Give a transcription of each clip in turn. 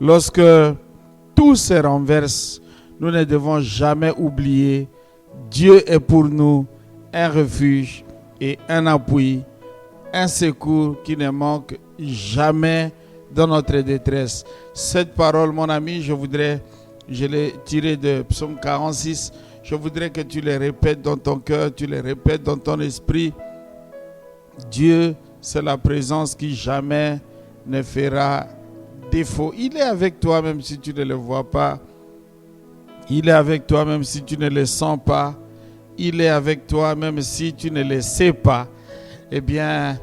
Lorsque tout se renverse, nous ne devons jamais oublier Dieu est pour nous un refuge et un appui, un secours qui ne manque jamais dans notre détresse. Cette parole, mon ami, je l'ai tirée de Psaume 46. Je voudrais que tu les répètes dans ton cœur, tu les répètes dans ton esprit. Dieu, c'est la présence qui jamais ne fera défaut. Il est avec toi même si tu ne le vois pas. Il est avec toi même si tu ne le sens pas. Il est avec toi même si tu ne le sais pas. Eh bien,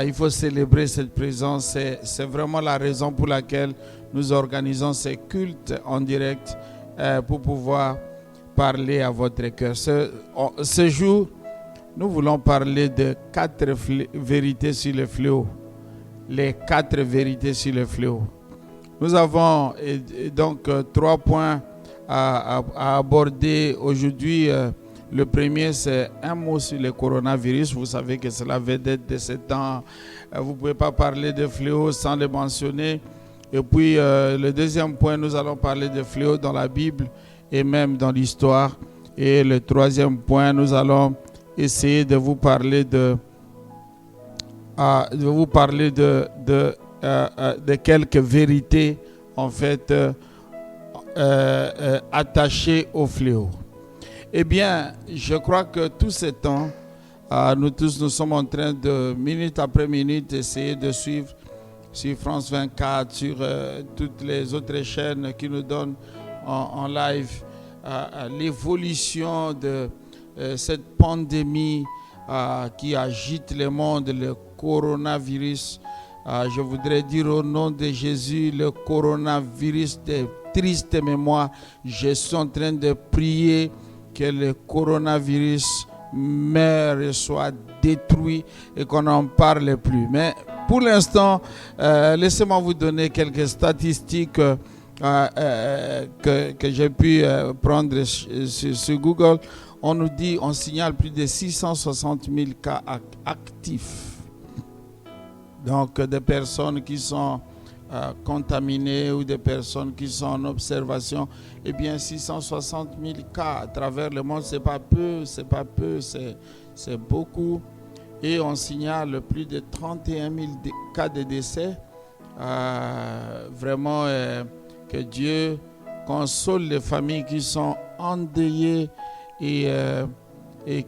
il faut célébrer cette présence. C'est vraiment la raison pour laquelle nous organisons ces cultes en direct pour pouvoir parler à votre cœur. Ce jour, nous voulons parler de 4 vérités sur le fléau. Les 4 vérités sur le fléau. Nous avons donc 3 points à aborder aujourd'hui. Le premier, c'est un mot sur le coronavirus. Vous savez que cela va être de 7 ans. Vous ne pouvez pas parler de fléau sans le mentionner. Et puis, le deuxième point, nous allons parler de fléau dans la Bible et même dans l'histoire. Et le troisième point, nous allons essayer de vous parler de quelques vérités en fait attachées au fléau. Eh bien, je crois que tout ce temps, nous tous nous sommes en train de, minute après minute, essayer de suivre sur France 24, sur toutes les autres chaînes qui nous donnent en live l'évolution de cette pandémie qui agite le monde, le coronavirus. Je voudrais dire au nom de Jésus, le coronavirus de triste mémoire, je suis en train de prier que le coronavirus meure et soit détruit et qu'on n'en parle plus. Mais pour l'instant, laissez-moi vous donner quelques statistiques que j'ai pu prendre sur Google. On signale plus de 660 000 cas actifs. Donc, des personnes qui sont contaminées ou des personnes qui sont en observation. Eh bien, 660 000 cas à travers le monde, c'est pas peu, c'est beaucoup. Et on signale plus de 31 000 cas de décès. Vraiment, que Dieu console les familles qui sont endeuillées et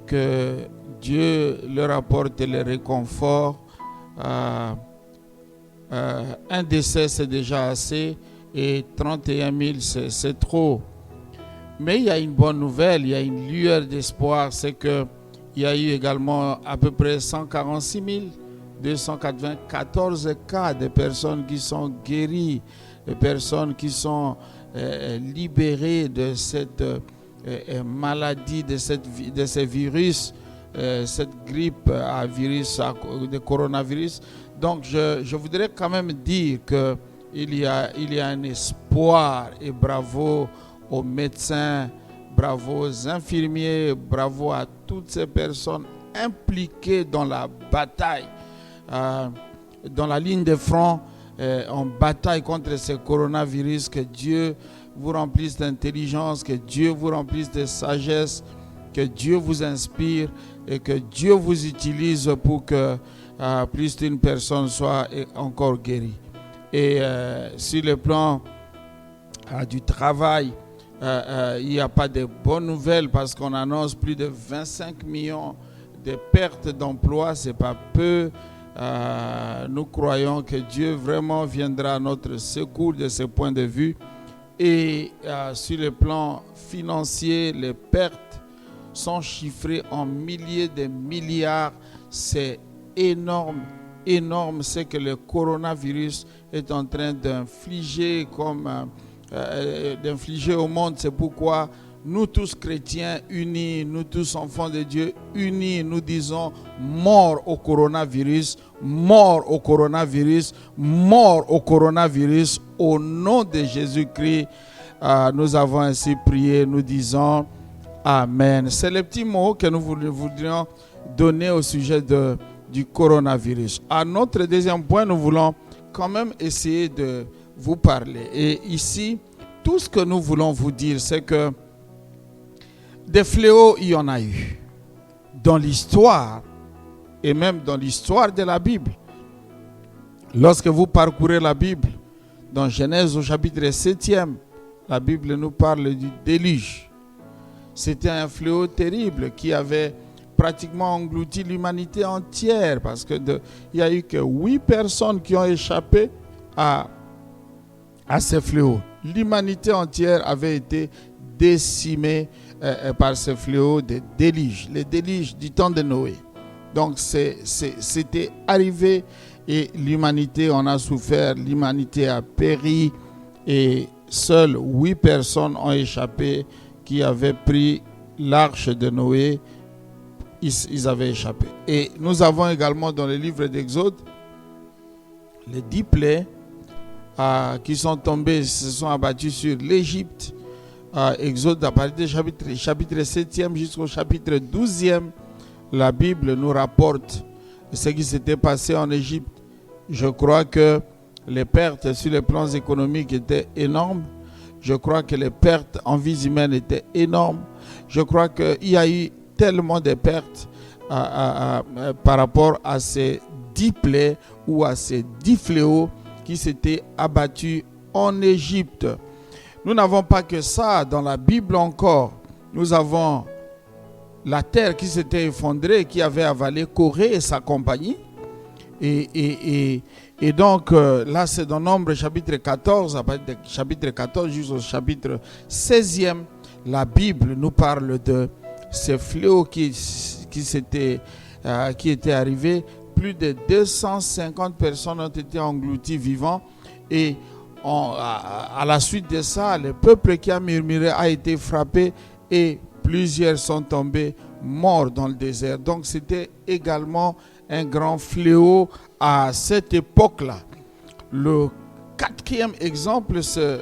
que Dieu leur apporte le réconfort. Un décès, c'est déjà assez, et 31 000, c'est trop. Mais il y a une bonne nouvelle, il y a une lueur d'espoir, c'est qu'il y a eu également à peu près 146 294 cas de personnes qui sont guéries, de personnes qui sont libérées de cette maladie, de ces virus, cette grippe à virus, de coronavirus. Donc je voudrais quand même dire qu'il y a un espoir, et bravo aux médecins, bravo aux infirmiers, bravo à toutes ces personnes impliquées dans la bataille, dans la ligne de front, en bataille contre ce coronavirus. Que Dieu vous remplisse d'intelligence, que Dieu vous remplisse de sagesse, que Dieu vous inspire et que Dieu vous utilise pour que plus d'une personne soit encore guérie. Et sur le plan du travail, il n'y a pas de bonnes nouvelles parce qu'on annonce plus de 25 millions de pertes d'emplois. Ce n'est pas peu. Nous croyons que Dieu vraiment viendra à notre secours de ce point de vue. Et sur le plan financier, les pertes sont chiffrées en milliers de milliards. C'est énorme, énorme ce que le coronavirus est en train d'infliger d'infliger au monde. C'est pourquoi nous tous chrétiens unis, nous tous enfants de Dieu unis, nous disons mort au coronavirus, mort au coronavirus, mort au coronavirus. Au nom de Jésus-Christ, nous avons ainsi prié, nous disons Amen. C'est le petit mot que nous voudrions donner au sujet du coronavirus. À notre deuxième point, nous voulons quand même essayer de vous parler. Et ici, tout ce que nous voulons vous dire, c'est que des fléaux, il y en a eu. Dans l'histoire, et même dans l'histoire de la Bible. Lorsque vous parcourez la Bible, dans Genèse au chapitre 7e, la Bible nous parle du déluge. C'était un fléau terrible qui avait pratiquement englouti l'humanité entière parce que il n'y a eu que 8 personnes qui ont échappé à ces fléaux. L'humanité entière avait été décimée par ce fléau de déluge, les déluges du temps de Noé. Donc c'était arrivé et l'humanité en a souffert, l'humanité a péri et seules 8 personnes ont échappé qui avaient pris l'arche de Noé, ils avaient échappé. Et nous avons également dans le livre d'Exode les 10 plaies qui sont tombées, se sont abattues sur l'Égypte. Exode à partir du chapitre 7e jusqu'au chapitre 12e, la Bible nous rapporte ce qui s'était passé en Égypte. Je crois que les pertes sur les plans économiques étaient énormes. Je crois que les pertes en vies humaines étaient énormes. Je crois qu'il y a eu tellement de pertes par rapport à ces 10 plaies ou à ces 10 fléaux qui s'étaient abattus en Égypte. Nous n'avons pas que ça dans la Bible encore. Nous avons la terre qui s'était effondrée, qui avait avalé Corée et sa compagnie. Et donc, là, c'est dans Nombre chapitre 14, à partir du chapitre 14 jusqu'au chapitre 16e, la Bible nous parle de ces fléaux qui étaient arrivés. Plus de 250 personnes ont été englouties vivants. Et à la suite de ça, le peuple qui a murmuré a été frappé et plusieurs sont tombés morts dans le désert. Donc, c'était également un grand fléau à cette époque-là. Le 4e exemple, c'est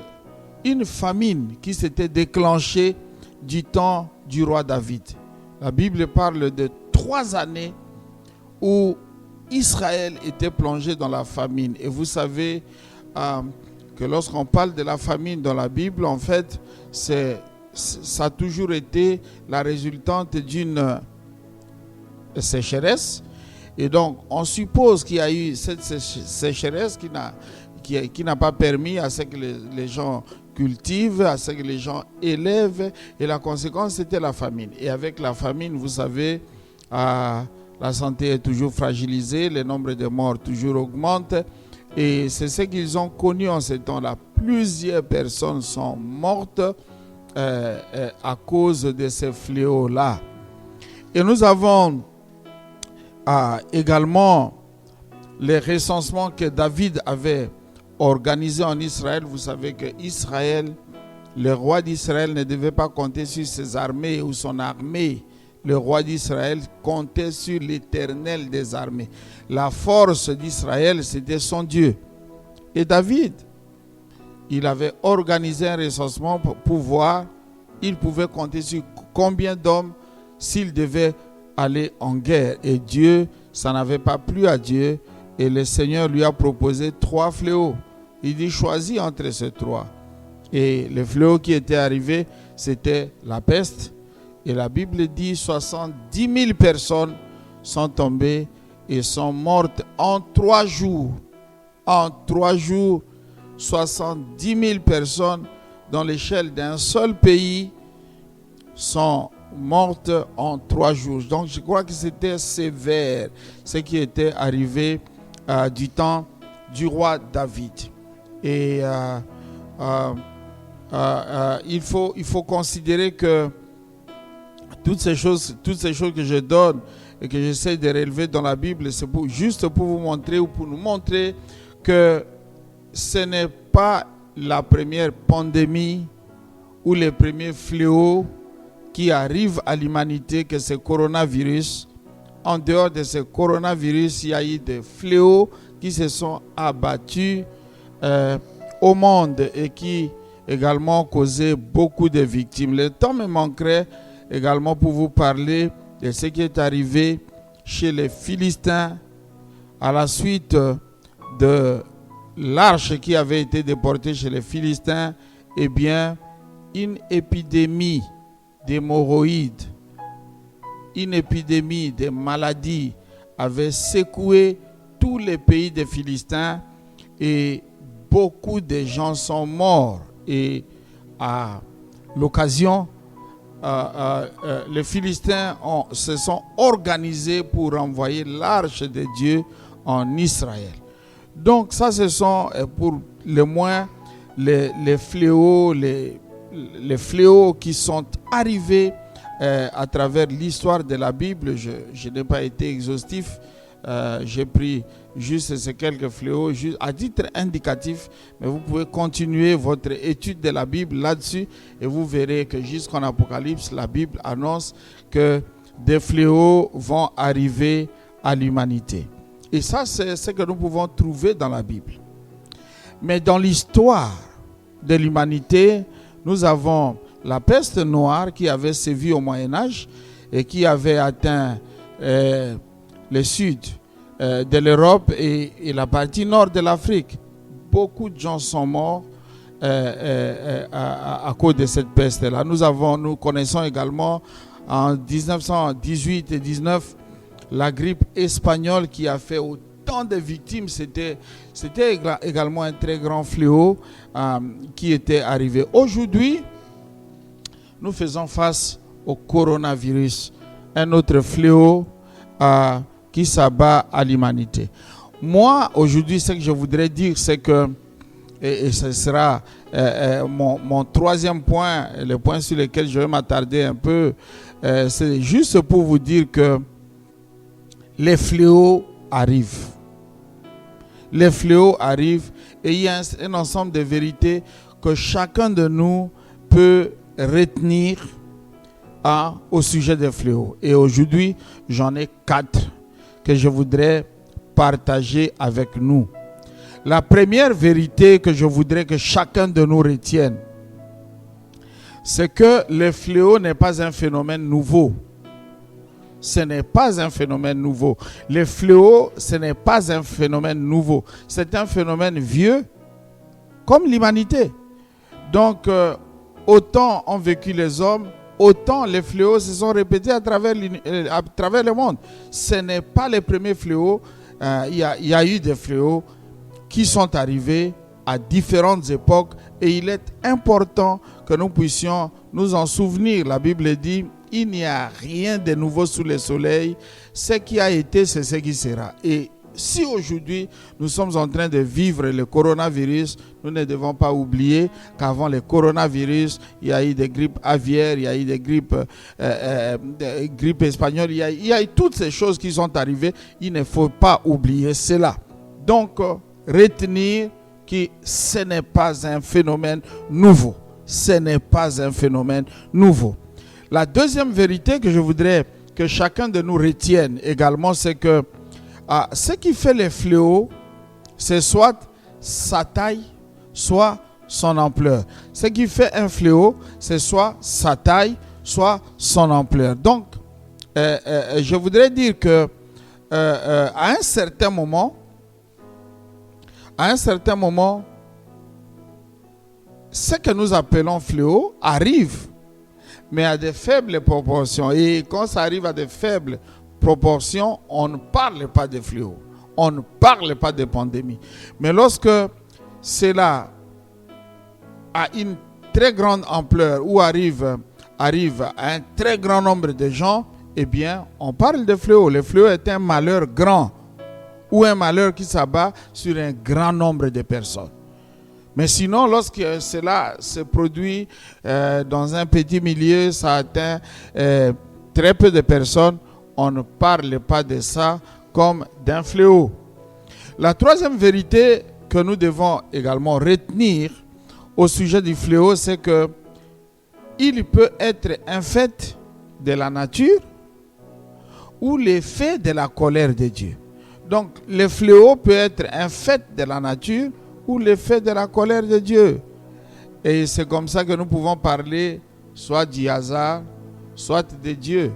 une famine qui s'était déclenchée du temps du roi David. La Bible parle de 3 années où Israël était plongé dans la famine. Et vous savez que lorsqu'on parle de la famine dans la Bible, en fait, ça a toujours été la résultante d'une sécheresse. Et donc, on suppose qu'il y a eu cette sécheresse qui n'a pas permis à ce que les gens cultivent, à ce que les gens élèvent. Et la conséquence, c'était la famine. Et avec la famine, vous savez, la santé est toujours fragilisée, le nombre de morts toujours augmente. Et c'est ce qu'ils ont connu en ce temps-là. Plusieurs personnes sont mortes à cause de ces fléaux-là. Et nous avons également les recensements que David avait organisés en Israël. Vous savez que Israël, le roi d'Israël ne devait pas compter sur ses armées ou son armée. Le roi d'Israël comptait sur l'Éternel des armées. La force d'Israël, c'était son Dieu. Et David, il avait organisé un recensement pour voir, il pouvait compter sur combien d'hommes s'il devait aller en guerre. Et Dieu, ça n'avait pas plu à Dieu. Et le Seigneur lui a proposé 3 fléaux. Il dit, choisis entre ces 3. Et le fléau qui était arrivé, c'était la peste. Et la Bible dit 70 000 personnes sont tombées et sont mortes en 3 jours. En 3 jours, 70 000 personnes dans l'échelle d'un seul pays sont mortes en 3 jours. Donc je crois que c'était sévère ce qui était arrivé du temps du roi David. Et il faut considérer que toutes ces choses que je donne et que j'essaie de relever dans la Bible, c'est juste pour vous montrer ou pour nous montrer que ce n'est pas la première pandémie ou les premiers fléaux qui arrivent à l'humanité que ce coronavirus. En dehors de ce coronavirus, il y a eu des fléaux qui se sont abattus au monde et qui également ont causé beaucoup de victimes. Le temps me manquerait également pour vous parler de ce qui est arrivé chez les Philistins à la suite de l'arche qui avait été déportée chez les Philistins, eh bien, une épidémie d'hémorroïdes, une épidémie de maladies avait secoué tous les pays des Philistins et beaucoup de gens sont morts. Et à l'occasion, les Philistins se sont organisés pour envoyer l'arche de Dieu en Israël. Donc ça, ce sont pour le moins les fléaux, les fléaux qui sont arrivés à travers l'histoire de la Bible. Je n'ai pas été exhaustif. J'ai pris juste ces quelques fléaux juste à titre indicatif, mais vous pouvez continuer votre étude de la Bible là-dessus et vous verrez que jusqu'en Apocalypse, la Bible annonce que des fléaux vont arriver à l'humanité. Et ça, c'est ce que nous pouvons trouver dans la Bible. Mais dans l'histoire de l'humanité, nous avons la peste noire qui avait sévi au Moyen-Âge et qui avait atteint le sud de l'Europe et la partie nord de l'Afrique. Beaucoup de gens sont morts à cause de cette peste-là. Nous connaissons également en 1918 et 19 la grippe espagnole qui a fait autant de victimes. C'était également un très grand fléau qui était arrivé. Aujourd'hui, nous faisons face au coronavirus, un autre fléau qui s'abat à l'humanité. Moi, aujourd'hui, ce que je voudrais dire, c'est que, et ce sera mon troisième point, le point sur lequel je vais m'attarder un peu, c'est juste pour vous dire que les fléaux arrivent. Les fléaux arrivent et il y a un ensemble de vérités que chacun de nous peut retenir au sujet des fléaux. Et aujourd'hui, j'en ai 4 que je voudrais partager avec nous. La première vérité que je voudrais que chacun de nous retienne, c'est que le fléau n'est pas un phénomène nouveau. Ce n'est pas un phénomène nouveau. Le fléau, ce n'est pas un phénomène nouveau. C'est un phénomène vieux, comme l'humanité. Donc, autant ont vécu les hommes, autant les fléaux se sont répétés à travers le monde. Ce n'est pas les premiers fléaux. Il y a eu des fléaux qui sont arrivés à différentes époques et il est important que nous puissions nous en souvenir. La Bible dit: il n'y a rien de nouveau sous le soleil. Ce qui a été, c'est ce qui sera. Et si aujourd'hui nous sommes en train de vivre le coronavirus, nous ne devons pas oublier qu'avant le coronavirus, il y a eu des grippes aviaires, il y a eu des grippes espagnoles, il y a eu toutes ces choses qui sont arrivées. Il ne faut pas oublier cela. Donc, retenir que ce n'est pas un phénomène nouveau. Ce n'est pas un phénomène nouveau. La deuxième vérité que je voudrais que chacun de nous retienne également, c'est que ce qui fait les fléaux, c'est soit sa taille, soit son ampleur. Ce qui fait un fléau, c'est soit sa taille, soit son ampleur. Donc, je voudrais dire que à un certain moment, ce que nous appelons fléau arrive, mais à de faibles proportions. Et quand ça arrive à de faibles proportions, on ne parle pas de fléau. On ne parle pas de pandémie. Mais lorsque cela a une très grande ampleur ou arrive à un très grand nombre de gens, eh bien, on parle de fléau. Le fléau est un malheur grand ou un malheur qui s'abat sur un grand nombre de personnes. Mais sinon, lorsque cela se produit dans un petit milieu, ça atteint très peu de personnes, on ne parle pas de ça comme d'un fléau. La troisième vérité que nous devons également retenir au sujet du fléau, c'est que il peut être un fait de la nature ou l'effet de la colère de Dieu. Donc, le fléau peut être un fait de la nature ou l'effet de la colère de Dieu. Et c'est comme ça que nous pouvons parler soit du hasard, soit de Dieu.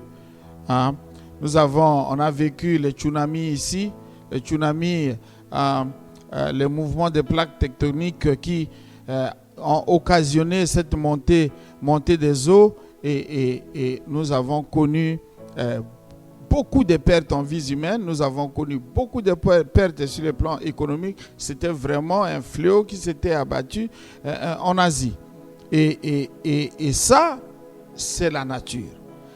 Hein? On a vécu le tsunami ici. Le tsunami les mouvements des plaques tectoniques qui ont occasionné cette montée des eaux et nous avons connu beaucoup de pertes en vies humaines, nous avons connu beaucoup de pertes sur le plan économique. C'était vraiment un fléau qui s'était abattu en Asie. Et ça, c'est la nature.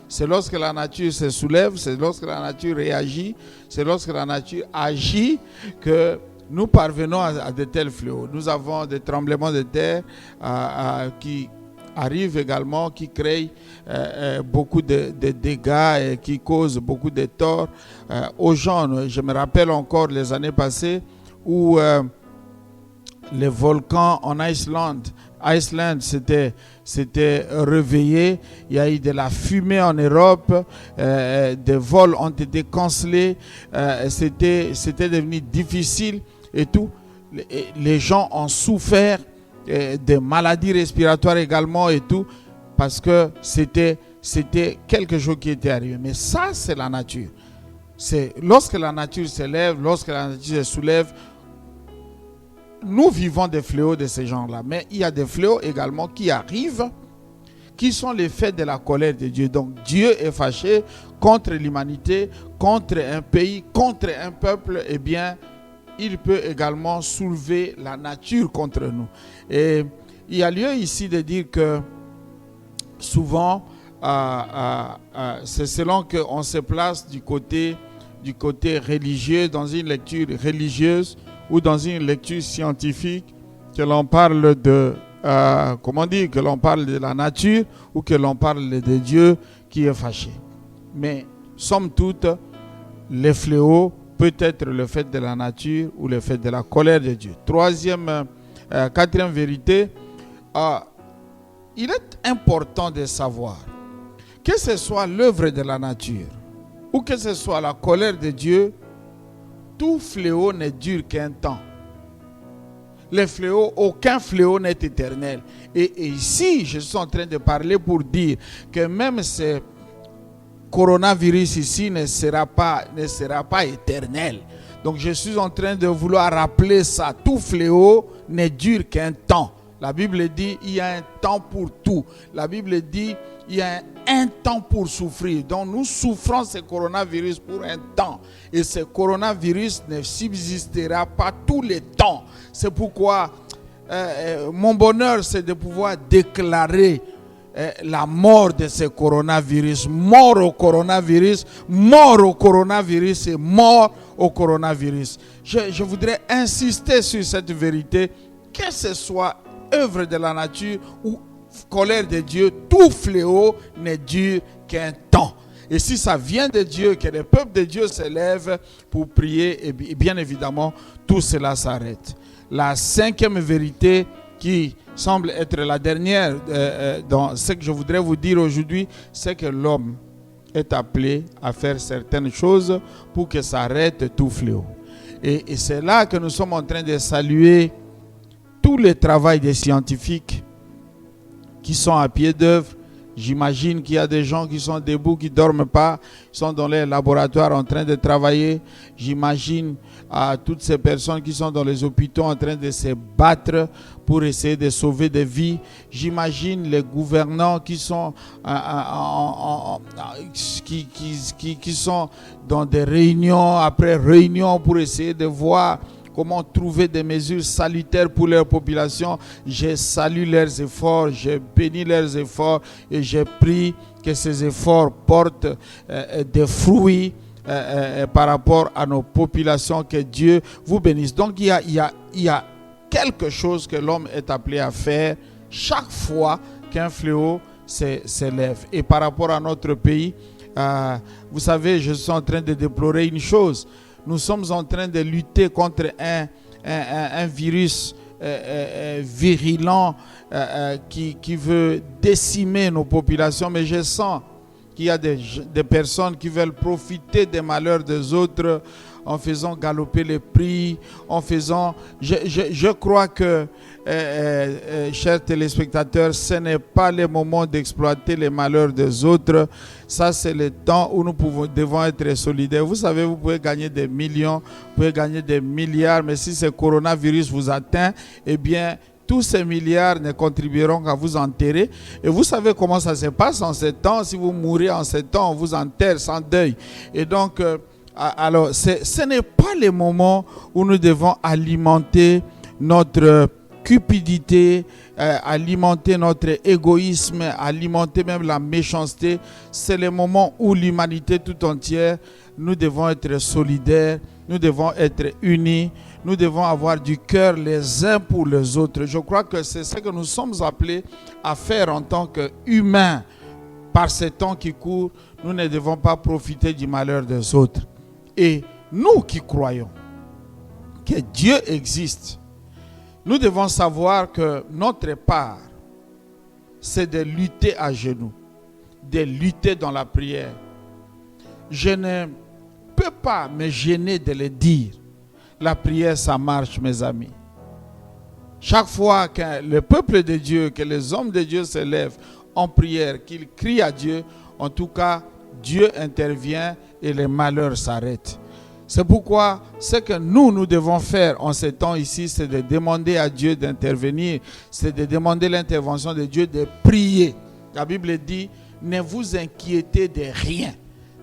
C'est lorsque la nature se soulève, c'est lorsque la nature réagit, c'est lorsque la nature agit que nous parvenons à de tels fléaux. Nous avons des tremblements de terre qui arrivent également, qui créent beaucoup de dégâts et qui causent beaucoup de torts aux gens. Je me rappelle encore les années passées où les volcans en Islande s'était réveillé. Il y a eu de la fumée en Europe, des vols ont été cancellés, c'était devenu difficile et tout. Les gens ont souffert des maladies respiratoires également et tout, parce que c'était quelque chose qui était arrivé. Mais ça, c'est la nature. C'est lorsque la nature s'élève, lorsque la nature se soulève, nous vivons des fléaux de ces gens-là. Mais il y a des fléaux également qui arrivent, qui sont l'effet de la colère de Dieu. Donc Dieu est fâché contre l'humanité, contre un pays, contre un peuple. Eh bien, il peut également soulever la nature contre nous. Et il y a lieu ici de dire que souvent, c'est selon qu'on se place du côté religieux, dans une lecture religieuse ou dans une lecture scientifique, que l'on parle de, que l'on parle de la nature ou que l'on parle de Dieu qui est fâché. Mais, somme toute, les fléaux peut être le fait de la nature ou le fait de la colère de Dieu. Quatrième vérité, il est important de savoir que ce soit l'œuvre de la nature ou que ce soit la colère de Dieu, tout fléau ne dure qu'un temps. Les fléaux, aucun fléau n'est éternel. Et ici, je suis en train de parler pour dire que même ce coronavirus ici ne sera pas éternel. Donc je suis en train de vouloir rappeler ça. Tout fléau ne dure qu'un temps. La Bible dit il y a un temps pour tout. La Bible dit il y a un temps pour souffrir. Donc nous souffrons ce coronavirus pour un temps. Et ce coronavirus ne subsistera pas tous les temps. C'est pourquoi mon bonheur, c'est de pouvoir déclarer la mort de ce coronavirus. Mort au coronavirus, mort au coronavirus et mort au coronavirus. Je voudrais insister sur cette vérité, que ce soit œuvre de la nature ou colère de Dieu, tout fléau ne dure qu'un temps. Et si ça vient de Dieu, que le peuple de Dieu se lève pour prier, et bien évidemment, tout cela s'arrête. La cinquième vérité qui semble être la dernière dans ce que je voudrais vous dire aujourd'hui, c'est que l'homme est appelé à faire certaines choses pour que s'arrête tout fléau. Et c'est là que nous sommes en train de saluer tout le travail des scientifiques qui sont à pied d'œuvre. J'imagine qu'il y a des gens qui sont debout, qui ne dorment pas, qui sont dans les laboratoires en train de travailler. J'imagine toutes ces personnes qui sont dans les hôpitaux en train de se battre pour essayer de sauver des vies. J'imagine les gouvernants qui sont, qui sont dans des réunions après réunions pour essayer de voir comment trouver des mesures salutaires pour leur population. Je salue leurs efforts, je bénis leurs efforts et je prie que ces efforts portent des fruits par rapport à nos populations. Que Dieu vous bénisse. Donc il y a quelque chose que l'homme est appelé à faire chaque fois qu'un fléau s'élève. Et par rapport à notre pays, vous savez, je suis en train de déplorer une chose. Nous sommes en train de lutter contre un virus virulent qui veut décimer nos populations. Mais je sens qu'il y a des personnes qui veulent profiter des malheurs des autres en faisant galoper les prix, en faisant... Je crois que, chers téléspectateurs, ce n'est pas le moment d'exploiter les malheurs des autres. Ça, c'est le temps où nous devons être solidaires. Vous savez, vous pouvez gagner des millions, vous pouvez gagner des milliards, mais si ce coronavirus vous atteint, eh bien... tous ces milliards ne contribueront qu'à vous enterrer. Et vous savez comment ça se passe en ces temps. Si vous mourrez en ces temps, on vous enterre sans deuil. Et donc, alors, ce n'est pas le moment où nous devons alimenter notre cupidité, alimenter notre égoïsme, alimenter même la méchanceté. C'est le moment où l'humanité tout entière, nous devons être solidaires, nous devons être unis, nous devons avoir du cœur les uns pour les autres. Je crois que c'est ce que nous sommes appelés à faire en tant qu'humains. Par ces temps qui courent, nous ne devons pas profiter du malheur des autres. Et nous qui croyons que Dieu existe, nous devons savoir que notre part, c'est de lutter à genoux, de lutter dans la prière. Je ne peux pas me gêner de le dire. La prière, ça marche, mes amis. Chaque fois que le peuple de Dieu, que les hommes de Dieu se lèvent en prière, qu'ils crient à Dieu, en tout cas, Dieu intervient et les malheurs s'arrêtent. C'est pourquoi ce que nous devons faire en ces temps ici, c'est de demander à Dieu d'intervenir, c'est de demander l'intervention de Dieu, de prier. La Bible dit, ne vous inquiétez de rien.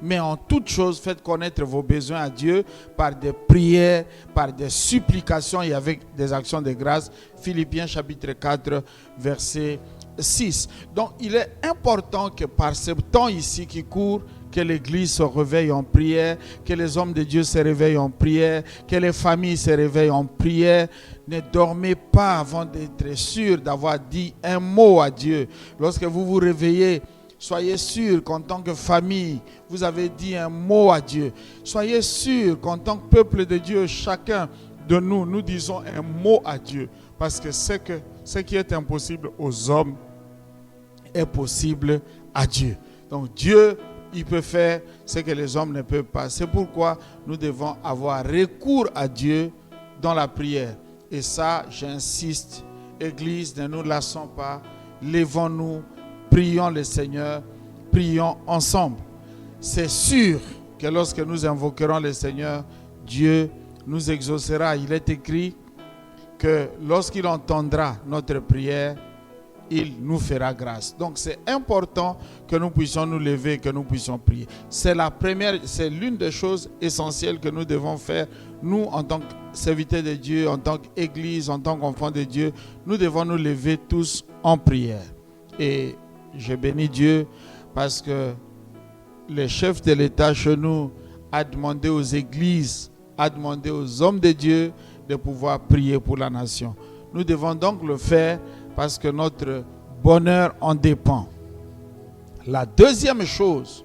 Mais en toute chose, faites connaître vos besoins à Dieu par des prières, par des supplications et avec des actions de grâce. Philippiens chapitre 4, verset 6. Donc, il est important que par ce temps ici qui court, que l'Église se réveille en prière, que les hommes de Dieu se réveillent en prière, que les familles se réveillent en prière. Ne dormez pas avant d'être sûr d'avoir dit un mot à Dieu. Lorsque vous vous réveillez, soyez sûr qu'en tant que famille, vous avez dit un mot à Dieu. Soyez sûr qu'en tant que peuple de Dieu, chacun de nous, nous disons un mot à Dieu. Parce que ce qui est impossible aux hommes est possible à Dieu. Donc Dieu, il peut faire ce que les hommes ne peuvent pas. C'est pourquoi nous devons avoir recours à Dieu dans la prière. Et ça, j'insiste, Église, ne nous lassons pas, lèvons-nous, prions le Seigneur, prions ensemble. C'est sûr que lorsque nous invoquerons le Seigneur, Dieu nous exaucera. Il est écrit que lorsqu'il entendra notre prière, il nous fera grâce. Donc c'est important que nous puissions nous lever, que nous puissions prier. C'est l'une des choses essentielles que nous devons faire. Nous, en tant que serviteurs de Dieu, en tant qu'Église, en tant qu'enfants de Dieu, nous devons nous lever tous en prière. Et je bénis Dieu parce que le chef de l'État chez nous a demandé aux églises, a demandé aux hommes de Dieu de pouvoir prier pour la nation. Nous devons donc le faire parce que notre bonheur en dépend. La deuxième chose,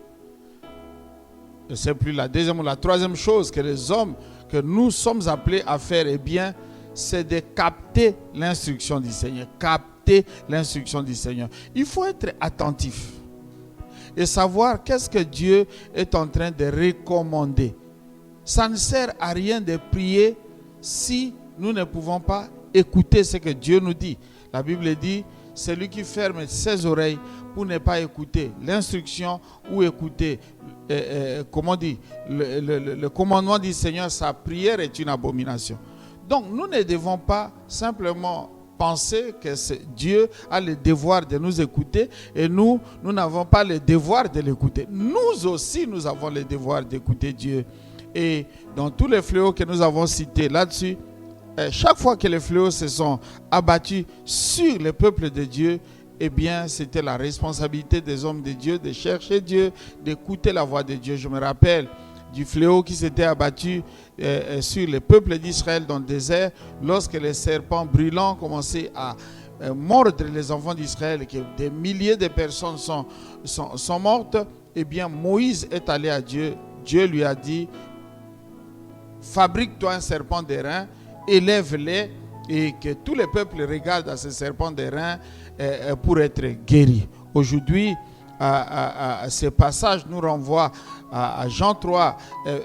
je ne sais plus la deuxième ou la troisième chose que les hommes, que nous sommes appelés à faire, eh bien, c'est de capter l'instruction du Seigneur. Capter l'instruction du Seigneur. Il faut être attentif et savoir qu'est-ce que Dieu est en train de recommander. Ça ne sert à rien de prier si nous ne pouvons pas écouter ce que Dieu nous dit. La Bible dit, celui qui ferme ses oreilles pour ne pas écouter l'instruction ou écouter, le commandement du Seigneur, sa prière est une abomination. Donc nous ne devons pas simplement penser que Dieu a le devoir de nous écouter et nous n'avons pas le devoir de l'écouter. Nous aussi, nous avons le devoir d'écouter Dieu. Et dans tous les fléaux que nous avons cités là-dessus, chaque fois que les fléaux se sont abattus sur le peuple de Dieu, eh bien, c'était la responsabilité des hommes de Dieu de chercher Dieu, d'écouter la voix de Dieu. Je me rappelle du fléau qui s'était abattu sur le peuple d'Israël dans le désert, lorsque les serpents brûlants commençaient à mordre les enfants d'Israël et que des milliers de personnes sont mortes. Eh bien, Moïse est allé à Dieu. Dieu lui a dit, fabrique-toi un serpent d'airain, élève-les et que tout le peuple regarde à ce serpent d'airain pour être guéri. Aujourd'hui, Ces passages nous renvoient à Jean 3,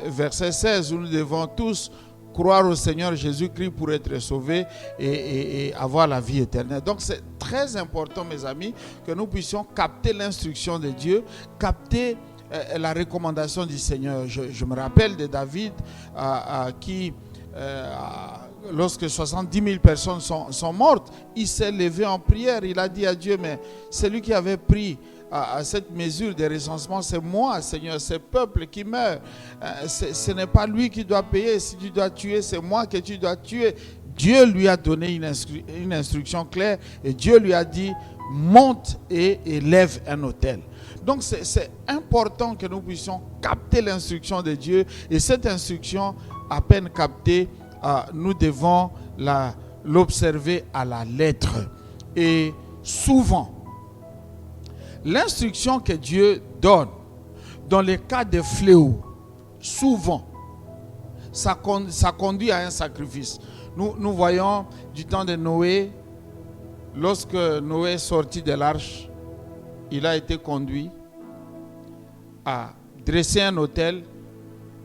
verset 16, où nous devons tous croire au Seigneur Jésus-Christ pour être sauvés et avoir la vie éternelle. Donc c'est très important, mes amis, que nous puissions capter l'instruction de Dieu, capter la recommandation du Seigneur. Je me rappelle de David qui, lorsque 70 000 personnes sont mortes, il s'est levé en prière. Il a dit à Dieu, mais celui qui avait pris à cette mesure de recensement, c'est moi, Seigneur, ce peuple qui meurt. Ce n'est pas lui qui doit payer. Si tu dois tuer, c'est moi que tu dois tuer. Dieu lui a donné une instruction claire et Dieu lui a dit, monte et élève un autel. Donc c'est important que nous puissions capter l'instruction de Dieu, et cette instruction, à peine captée, nous devons l'observer à la lettre. Et souvent, l'instruction que Dieu donne dans les cas de fléau, souvent, ça conduit à un sacrifice. Nous voyons du temps de Noé, lorsque Noé est sorti de l'arche, il a été conduit à dresser un autel,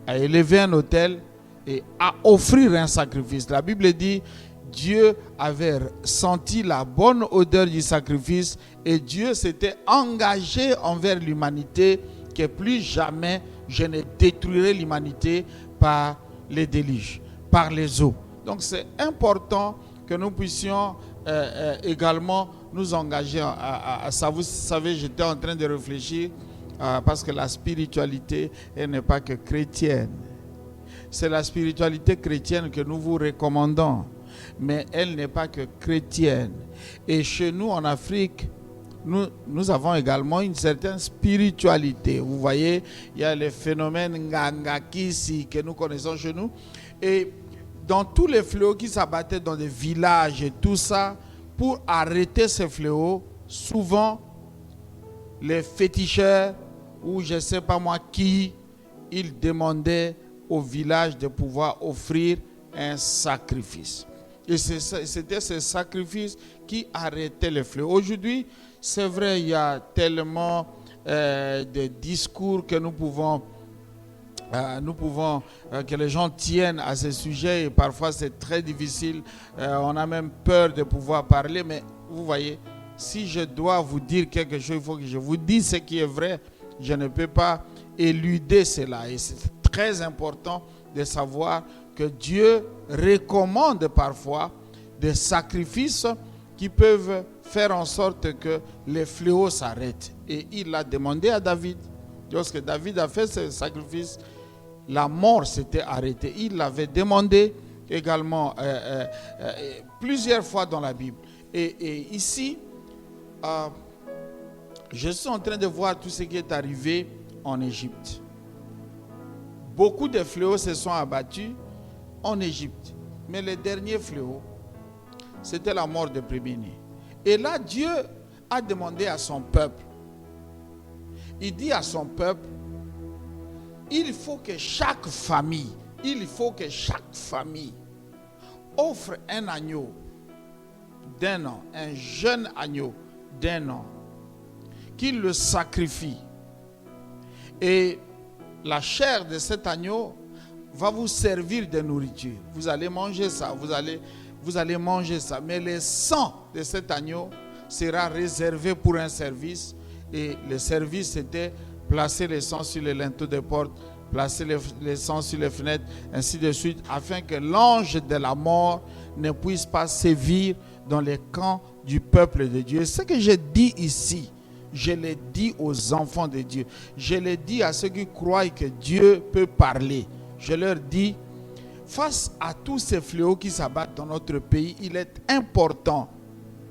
à élever un autel et à offrir un sacrifice. La Bible dit, Dieu avait senti la bonne odeur du sacrifice et Dieu s'était engagé envers l'humanité que plus jamais je ne détruirai l'humanité par les déluges, par les eaux. Donc c'est important que nous puissions également nous engager à ça. Vous savez, j'étais en train de réfléchir parce que la spiritualité, elle n'est pas que chrétienne. C'est la spiritualité chrétienne que nous vous recommandons, mais elle n'est pas que chrétienne. Et chez nous en Afrique, nous avons également une certaine spiritualité. Vous voyez, il y a les phénomènes Ngangakisi que nous connaissons chez nous. Et dans tous les fléaux qui s'abattaient dans des villages et tout ça, pour arrêter ces fléaux, souvent les féticheurs ou je ne sais pas moi qui, ils demandaient au village de pouvoir offrir un sacrifice. Et c'était ce sacrifice qui arrêtait les fléaux. Aujourd'hui, c'est vrai, il y a tellement de discours que nous pouvons que les gens tiennent à ce sujet et parfois c'est très difficile. On a même peur de pouvoir parler, mais vous voyez, si je dois vous dire quelque chose, il faut que je vous dise ce qui est vrai. Je ne peux pas éluder cela. Et c'est très important de savoir que Dieu recommande parfois des sacrifices qui peuvent faire en sorte que les fléaux s'arrêtent. Et il l'a demandé à David. Lorsque David a fait ce sacrifice, la mort s'était arrêtée. Il l'avait demandé également plusieurs fois dans la Bible. Et ici, je suis en train de voir tout ce qui est arrivé en Égypte. Beaucoup de fléaux se sont abattus en Égypte. Mais le dernier fléau, c'était la mort de premier-né. Et là, Dieu a demandé à son peuple, il dit à son peuple, il faut que chaque famille offre un agneau d'un an, un jeune agneau d'un an, qu'il le sacrifie. Et la chair de cet agneau va vous servir de nourriture. Vous allez manger ça, vous allez manger ça. Mais le sang de cet agneau sera réservé pour un service. Et le service, c'était placer le sang sur les linteaux des portes, placer le sang sur les fenêtres, ainsi de suite, afin que l'ange de la mort ne puisse pas sévir dans les camps du peuple de Dieu. Ce que je dis ici, je le dis aux enfants de Dieu. Je le dis à ceux qui croient que Dieu peut parler. Je leur dis, face à tous ces fléaux qui s'abattent dans notre pays, il est important,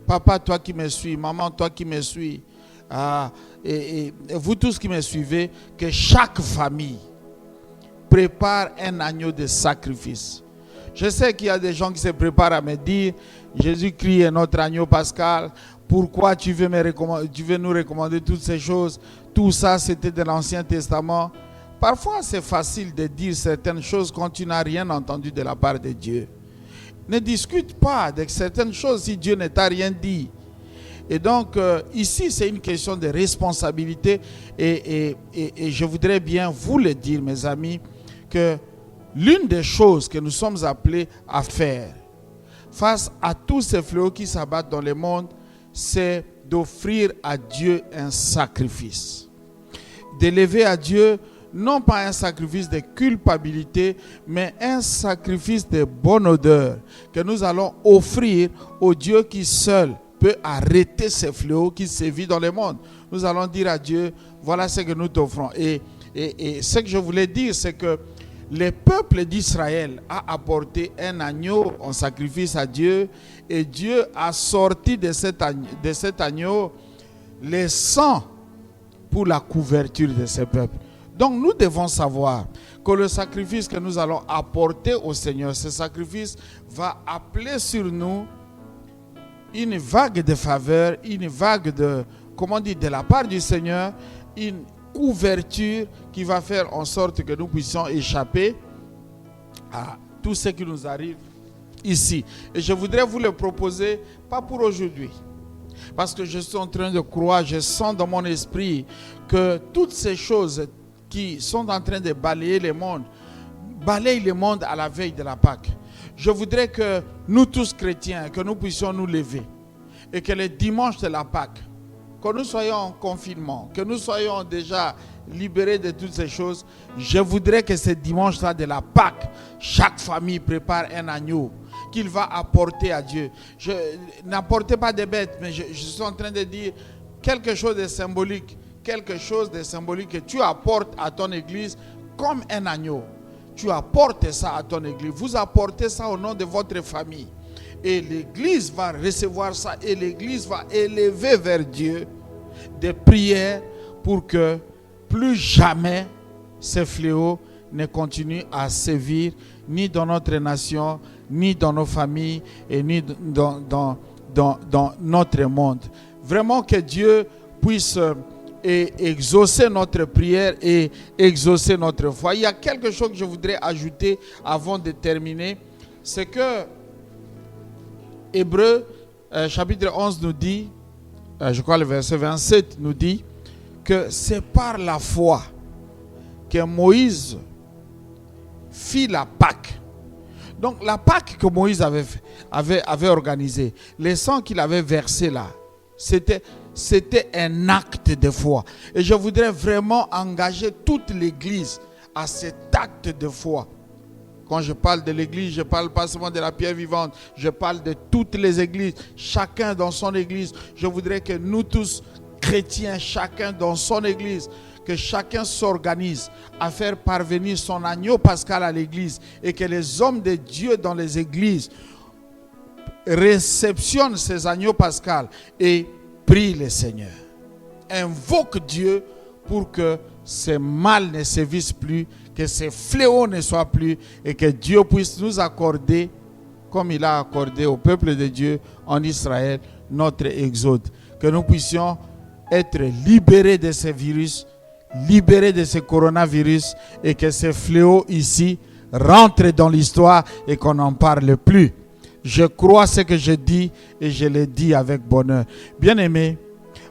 papa, toi qui me suis, maman, toi qui me suis, et vous tous qui me suivez, que chaque famille prépare un agneau de sacrifice. Je sais qu'il y a des gens qui se préparent à me dire, Jésus-Christ est notre agneau pascal, pourquoi tu veux nous recommander toutes ces choses? Tout ça, c'était de l'Ancien Testament. Parfois, c'est facile de dire certaines choses quand tu n'as rien entendu de la part de Dieu. Ne discute pas de certaines choses si Dieu ne t'a rien dit. Et donc, ici, c'est une question de responsabilité. Et je voudrais bien vous le dire, mes amis, que l'une des choses que nous sommes appelés à faire face à tous ces fléaux qui s'abattent dans le monde, c'est d'offrir à Dieu un sacrifice. D'élever à Dieu, non pas un sacrifice de culpabilité, mais un sacrifice de bonne odeur que nous allons offrir au Dieu qui seul peut arrêter ces fléaux qui sévissent dans le monde. Nous allons dire à Dieu, voilà ce que nous t'offrons. Et ce que je voulais dire, c'est que le peuple d'Israël a apporté un agneau en sacrifice à Dieu, et Dieu a sorti de cet agneau les sang pour la couverture de ce peuple. Donc nous devons savoir que le sacrifice que nous allons apporter au Seigneur, ce sacrifice va appeler sur nous une vague de faveur, une vague de, de la part du Seigneur, une couverture qui va faire en sorte que nous puissions échapper à tout ce qui nous arrive ici. Et je voudrais vous le proposer, pas pour aujourd'hui, parce que je suis en train de croire, je sens dans mon esprit que toutes ces choses qui sont en train de balayer le monde, balayent le monde à la veille de la Pâque. Je voudrais que nous tous chrétiens, que nous puissions nous lever et que le dimanche de la Pâque, que nous soyons en confinement, que nous soyons déjà libérés de toutes ces choses, je voudrais que ce dimanche-là de la Pâque, chaque famille prépare un agneau qu'il va apporter à Dieu. N'apportez pas de bêtes, mais je suis en train de dire quelque chose de symbolique, que tu apportes à ton église comme un agneau. Tu apportes ça à ton église. Vous apportez ça au nom de votre famille. Et l'église va recevoir ça et l'église va élever vers Dieu des prières pour que plus jamais ces fléaux ne continuent à sévir ni dans notre nation, ni dans nos familles et ni dans notre monde. Vraiment que Dieu puisse exaucer notre prière et exaucer notre foi. Il y a quelque chose que je voudrais ajouter avant de terminer. C'est que Hébreux chapitre 11 nous dit, je crois le verset 27 nous dit, que c'est par la foi que Moïse fit la Pâque. Donc la Pâque que Moïse avait organisée, le sang qu'il avait versé là, c'était un acte de foi. Et je voudrais vraiment engager toute l'église à cet acte de foi. Quand je parle de l'église, je ne parle pas seulement de la pierre vivante, je parle de toutes les églises, chacun dans son église. Je voudrais que nous tous, chrétiens, chacun dans son église, que chacun s'organise à faire parvenir son agneau pascal à l'église et que les hommes de Dieu dans les églises réceptionnent ces agneaux pascal et prient le Seigneur. Invoque Dieu pour que ces mal ne sévissent plus, que ces fléaux ne soient plus et que Dieu puisse nous accorder, comme il a accordé au peuple de Dieu en Israël, notre exode. Que nous puissions être libérés de ces virus, libérés de ce coronavirus et que ces fléaux ici rentrent dans l'histoire et qu'on n'en parle plus. Je crois ce que je dis et je le dis avec bonheur. Bien-aimés,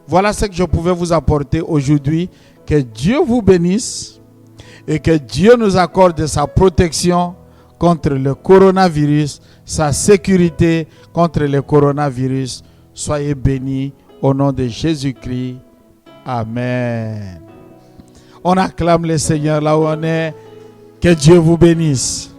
voilà ce que je pouvais vous apporter aujourd'hui. Que Dieu vous bénisse et que Dieu nous accorde sa protection contre le coronavirus, sa sécurité contre le coronavirus. Soyez bénis au nom de Jésus-Christ. Amen. On acclame le Seigneur là où on est. Que Dieu vous bénisse.